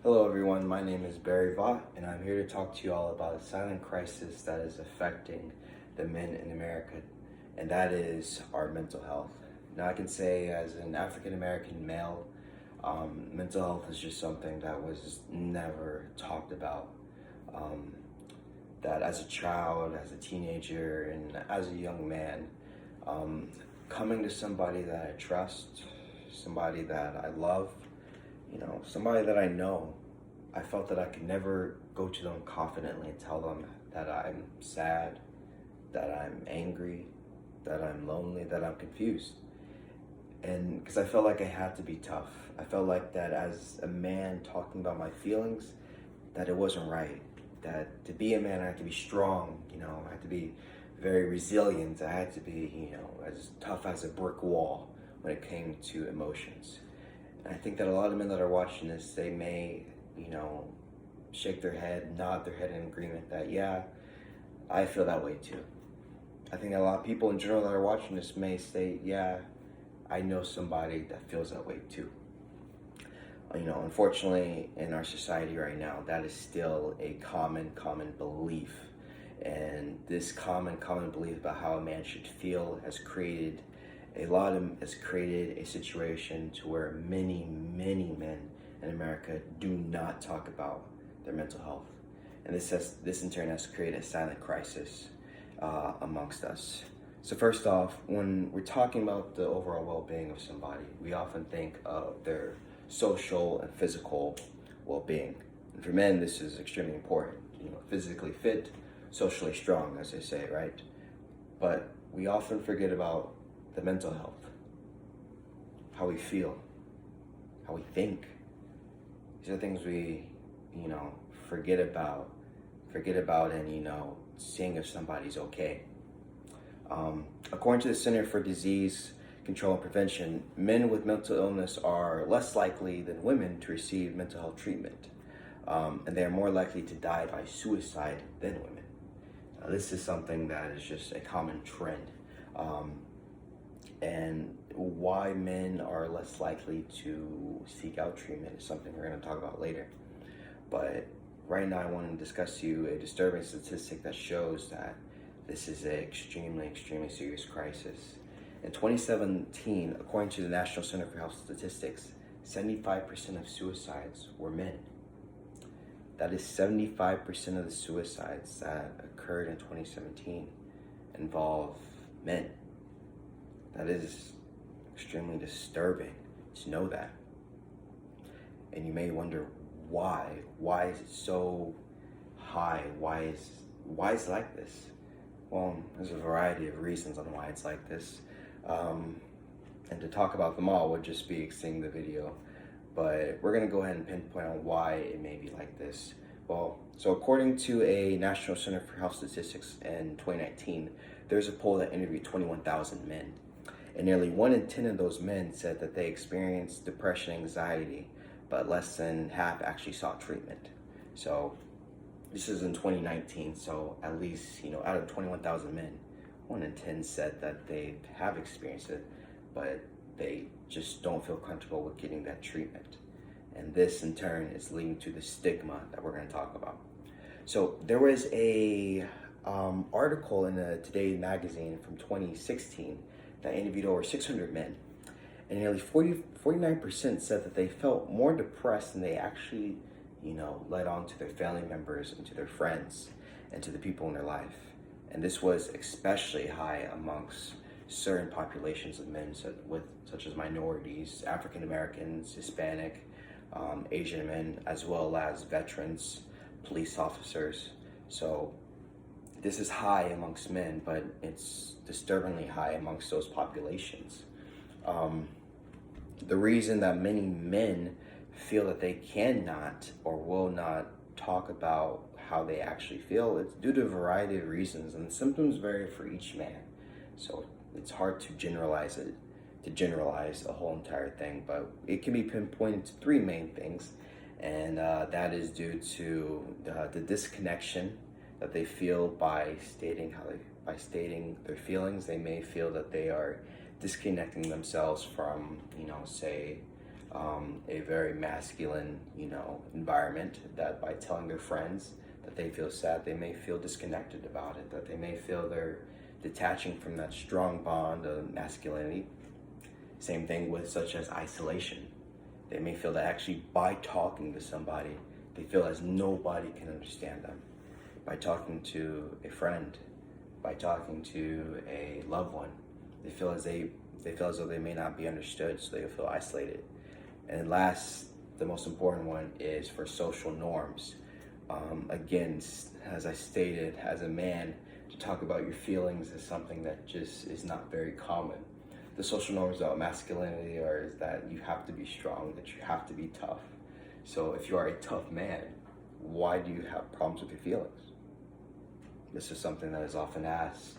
Hello everyone, my name is Barry Vaught and I'm here to talk to you all about a silent crisis that is affecting the men in America, and that is our mental health. Now I can say as an African American male, mental health is just something that was never talked about. Um, that as a child, as a teenager, and as a young man, um, coming to somebody that I trust, somebody that I love, somebody that I know, I felt that I could never go to them confidently and tell them that I'm sad, that I'm angry, that I'm lonely, that I'm confused. And because I felt like I had to be tough. I felt like that as a man talking about my feelings, that it wasn't right. That to be a man, I had to be strong, I had to be very resilient. I had to be, as tough as a brick wall when it came to emotions. And I think that a lot of men that are watching this, they may, shake their head, nod their head in agreement that, yeah, I feel that way too. I think a lot of people in general that are watching this may say, yeah, I know somebody that feels that way too. Unfortunately, in our society right now, that is still a common belief. And this common belief about how a man should feel has created a situation to where many men in America do not talk about their mental health, and this in turn has created a silent crisis amongst us. So first off, when we're talking about the overall well-being of somebody, we often think of their social and physical well-being. And for men, this is extremely important. Physically fit, socially strong, as they say, right? But we often forget about the mental health, how we feel, how we think. These are things we, forget about and, seeing if somebody's okay. According to the Center for Disease Control and Prevention, men with mental illness are less likely than women to receive mental health treatment, and they are more likely to die by suicide than women. This is something that is just a common trend. And why men are less likely to seek out treatment is something we're going to talk about later. But right now I want to discuss to you a disturbing statistic that shows that this is an extremely serious crisis. In 2017, according to the National Center for Health Statistics, 75% of suicides were men. That is 75% of the suicides that occurred in 2017 involve men. That is extremely disturbing to know that. And you may wonder why. Why is it so high? Why is it like this? Well, there's a variety of reasons on why it's like this. And to talk about them all would just be extending the video. But we're going to go ahead and pinpoint on why it may be like this. Well, so according to a National Center for Health Statistics in 2019, there's a poll that interviewed 21,000 men. And nearly 1 in 10 of those men said that they experienced depression, anxiety, but less than half actually sought treatment. So this is in 2019, so at least, out of 21,000 men, 1 in 10 said that they have experienced it, but they just don't feel comfortable with getting that treatment. And this in turn is leading to the stigma that we're going to talk about. So there was a article in a Today magazine from 2016 that interviewed over 600 men, and nearly 49% said that they felt more depressed than they actually, led on to their family members and to their friends and to the people in their life. And this was especially high amongst certain populations of men, such as minorities, African Americans, Hispanic, Asian men, as well as veterans, police officers. So this is high amongst men, but it's disturbingly high amongst those populations. The reason that many men feel that they cannot or will not talk about how they actually feel, it's due to a variety of reasons, and the symptoms vary for each man. So it's hard to generalize a whole entire thing, but it can be pinpointed to 3 main things, and that is due to the disconnection that they feel by stating their feelings. They may feel that they are disconnecting themselves from, say, a very masculine, environment, that by telling their friends that they feel sad, they may feel disconnected about it, that they may feel they're detaching from that strong bond of masculinity. Same thing with such as isolation. They may feel that actually by talking to somebody, they feel as nobody can understand them. By talking to a friend, by talking to a loved one, they feel as though they may not be understood, so they feel isolated. And last, the most important one is for social norms. Again, as I stated, as a man, to talk about your feelings is something that just is not very common. The social norms about masculinity is that you have to be strong, that you have to be tough. So if you are a tough man, why do you have problems with your feelings? This is something that is often asked,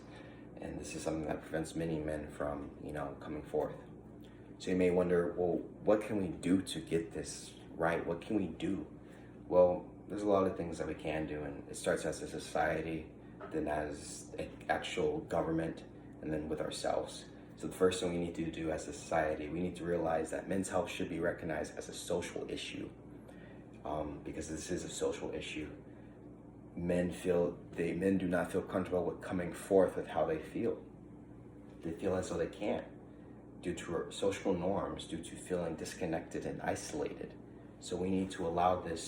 and this is something that prevents many men from, coming forth. So you may wonder, well, what can we do to get this right? What can we do? Well, there's a lot of things that we can do, and it starts as a society, then as an actual government, and then with ourselves. So the first thing we need to do as a society, we need to realize that men's health should be recognized as a social issue, because this is a social issue. Men do not feel comfortable with coming forth with how they feel. They feel as though they can't, due to social norms, due to feeling disconnected and isolated. So we need to allow that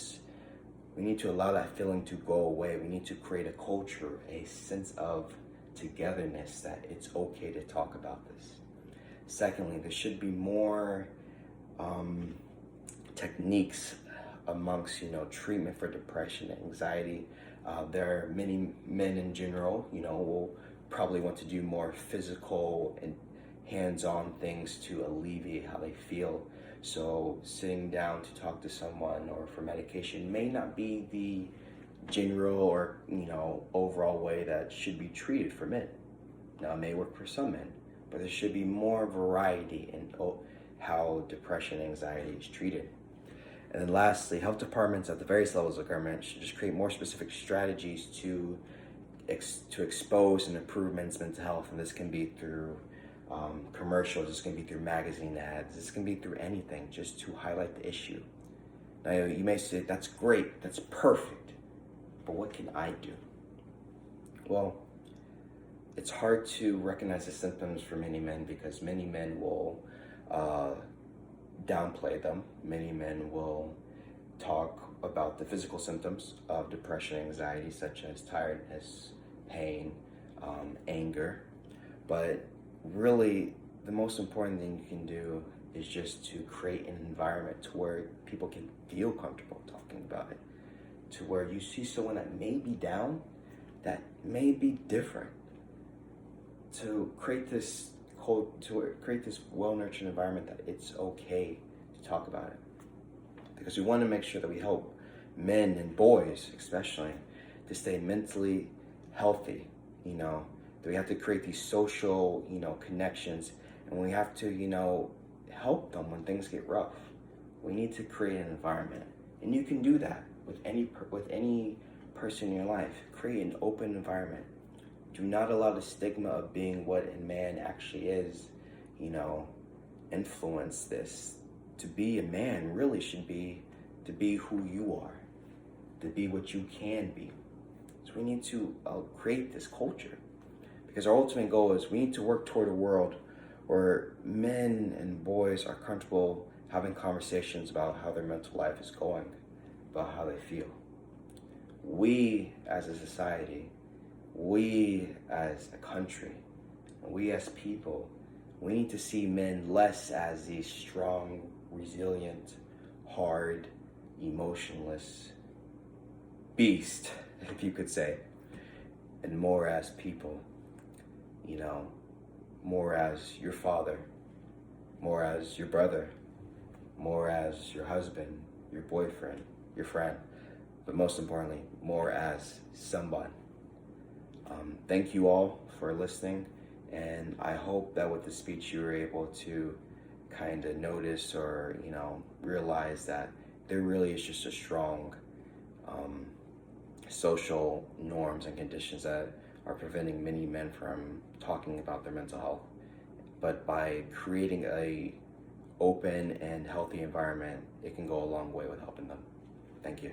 feeling to go away. We need to create a culture, a sense of togetherness, that it's okay to talk about this. Secondly, there should be more techniques amongst, treatment for depression and anxiety. There are many men in general, will probably want to do more physical and hands-on things to alleviate how they feel. So sitting down to talk to someone or for medication may not be the general or, overall way that should be treated for men. Now, it may work for some men, but there should be more variety in how depression and anxiety is treated. And then lastly, health departments at the various levels of government should just create more specific strategies to expose and improve men's mental health. And this can be through commercials, this can be through magazine ads, this can be through anything, just to highlight the issue. Now, you may say, that's great, that's perfect, but what can I do? Well, it's hard to recognize the symptoms for many men because many men will downplay them. Many men will talk about the physical symptoms of depression and anxiety, such as tiredness, pain, anger. But really, the most important thing you can do is just to create an environment to where people can feel comfortable talking about it, to where you see someone that may be down, that may be different, to create this well-nurtured environment that it's okay to talk about it. Because we want to make sure that we help men and boys, especially, to stay mentally healthy, that we have to create these social, connections, and we have to, help them when things get rough. We need to create an environment, and you can do that with any person in your life. Create an open environment. Do not allow the stigma of being what a man actually is, influence this. To be a man really should be to be who you are, to be what you can be. So we need to create this culture, because our ultimate goal is we need to work toward a world where men and boys are comfortable having conversations about how their mental life is going, about how they feel. We as a society, we as a country, we as people, we need to see men less as these strong, resilient, hard, emotionless beast, if you could say, and more as people, more as your father, more as your brother, more as your husband, your boyfriend, your friend, but most importantly, more as someone. Thank you all for listening, and I hope that with the speech you were able to kind of notice or, realize that there really is just a strong social norms and conditions that are preventing many men from talking about their mental health. But by creating a open and healthy environment, it can go a long way with helping them. Thank you.